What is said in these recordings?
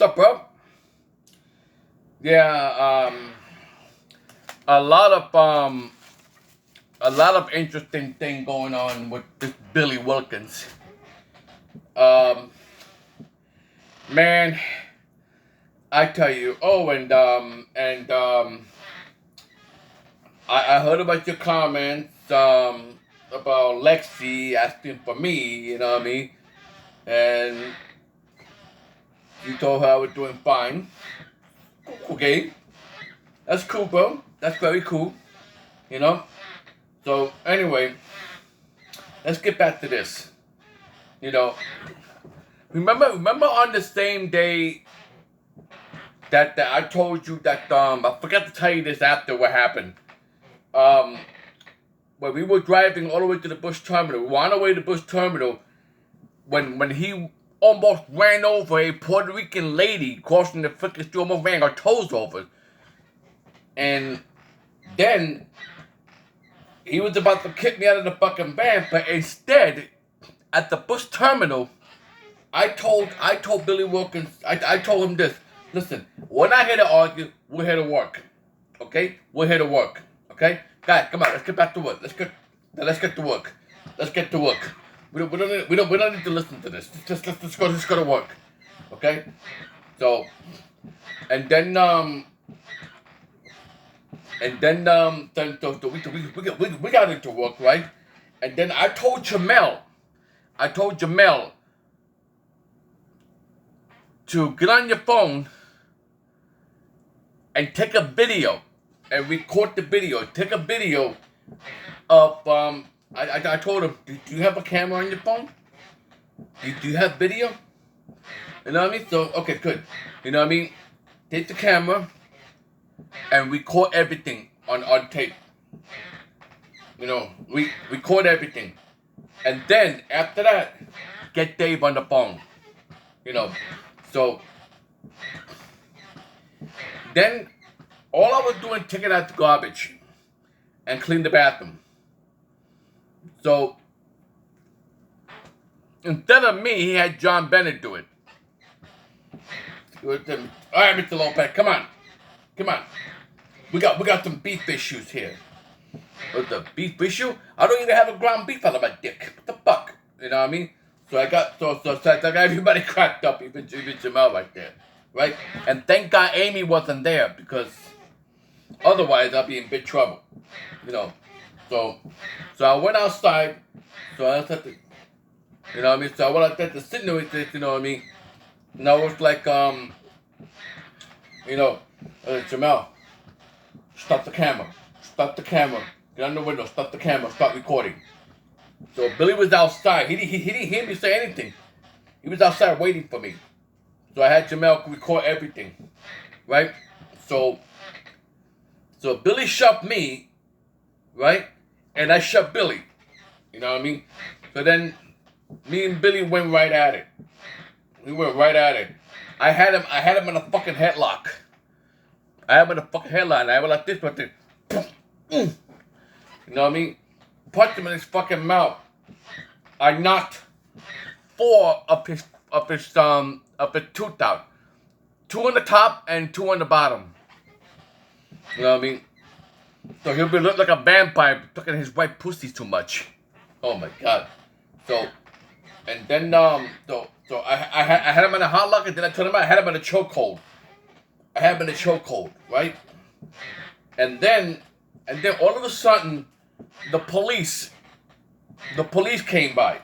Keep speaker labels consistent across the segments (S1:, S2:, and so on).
S1: What's up, bro? Yeah, a lot of um, a lot of interesting thing going on with this Billy Wilkins. Um, man, I tell you. Oh, I heard about your comments about Lexi asking for me. You know what I mean? And you told her I was doing fine. Okay, that's cool, bro. That's very cool. You know. So anyway, let's get back to this. You know, remember on the same day that I told you that I forgot to tell you this after what happened. Um, when we were driving all the way to the bus terminal, we were on our way to the bus terminal when he almost ran over a Puerto Rican lady crossing the freaking street, almost ran her toes over, and then he was about to kick me out of the fucking van, but instead, at the bus terminal, I told Billy Wilkins, I told him this. Listen, we're not here to argue. We're here to work. Okay? We're here to work. Okay? Guys, come on. Let's get back to work. Let's get to work. Let's get to work. We don't need to listen to this. Let's go to work. Okay? So, and then we got into work, right? And then I told Jamel to get on your phone and take a video and record the video. Take a video of I told him, do you have a camera on your phone? Do you have video? You know what I mean? So okay, good. You know what I mean? Take the camera and record everything on tape. You know, we record everything. And then after that, get Dave on the phone. You know. So then all I was doing taking out the garbage and clean the bathroom. So instead of me, he had John Bennett do it. All right, Mr. Lopez, come on. We got some beef issues here. What's the beef issue? I don't even have a ground beef out of my dick. What the fuck? You know what I mean? So I got everybody cracked up, even Jamel right there, right? And thank God Amy wasn't there because otherwise I'd be in big trouble, you know. So I went outside. So I said, you know what I mean. So I went out there to sit there with this, you know what I mean. And I was like, you know, Jamel, stop the camera, get on the window, stop the camera, start recording. So Billy was outside. He didn't hear me say anything. He was outside waiting for me. So I had Jamel record everything, right? So Billy shoved me, right? And I shoved Billy. You know what I mean? So then me and Billy went right at it. We went right at it. I had him in a fucking headlock. And I went like this, but then, you know what I mean? Punched him in his fucking mouth. I knocked 4 of his tooth out. 2 on the top and 2 on the bottom. You know what I mean? So he'll look like a vampire looking at his white pussy too much. Oh my god. So and then so I had him in a hot lock, and then I told him I had him in a chokehold. Right? And then all of a sudden the police came by,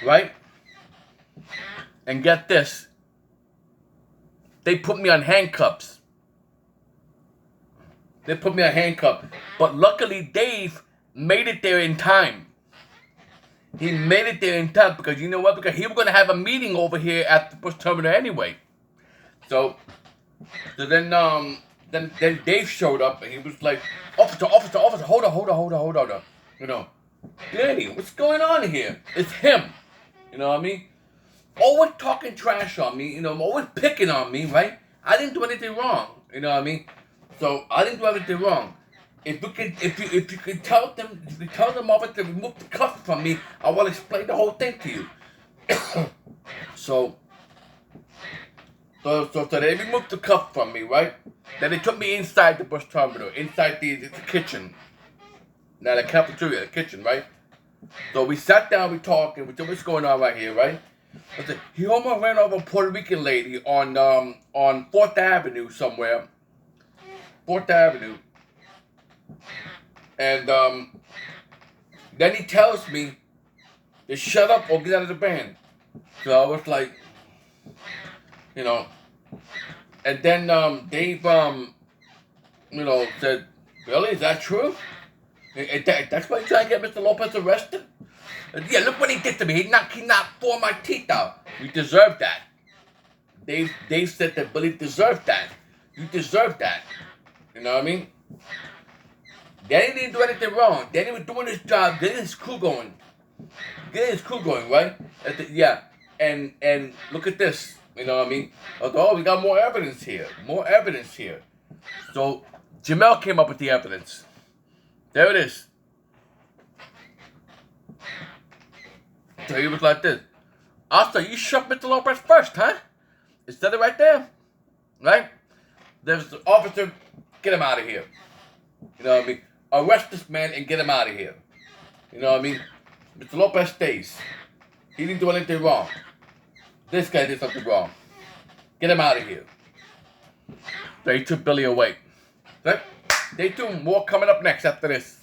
S1: right? And get this. They put me on handcuffs. But luckily Dave made it there in time. He made it there in time because you know what? Because he was going to have a meeting over here at the bus terminal anyway. So then Dave showed up and he was like, officer, hold on. You know, Danny, what's going on here? It's him. You know what I mean? Always talking trash on me, you know, always picking on me, right? I didn't do anything wrong. You know what I mean? So I didn't do anything wrong. If you could tell them over to remove the cuffs from me, I will explain the whole thing to you. So So they removed the cuff from me, right? Then they took me inside the bus terminal, inside the kitchen. Now the cafeteria, the kitchen, right? So we sat down, we talked, and we said, what's going on right here, right? I said, he almost ran over a Puerto Rican lady on 4th Avenue somewhere. 4th Avenue. And then he tells me to shut up or get out of the band. So I was like, you know, and then Dave, said, really, is that true? That's why you're trying to get Mr. Lopez arrested? Yeah, look what he did to me. He knocked 4 of my teeth out. You deserve that. Dave said that Billy deserved that. You deserve that. You know what I mean? Danny didn't do anything wrong. Danny was doing his job, getting his crew going. Right? Yeah. And look at this. You know what I mean? Oh, we got more evidence here. So Jamel came up with the evidence. There it is. So he was like this. Also, you shot Mr. Lopez first, huh? It said it right there. Right? There's the officer, get him out of here. You know what I mean? Arrest this man and get him out of here. You know what I mean? Mr. Lopez stays. He didn't do anything wrong. This guy did something wrong. Get him out of here. So he took Billy away. Right? Stay tuned. More coming up next after this.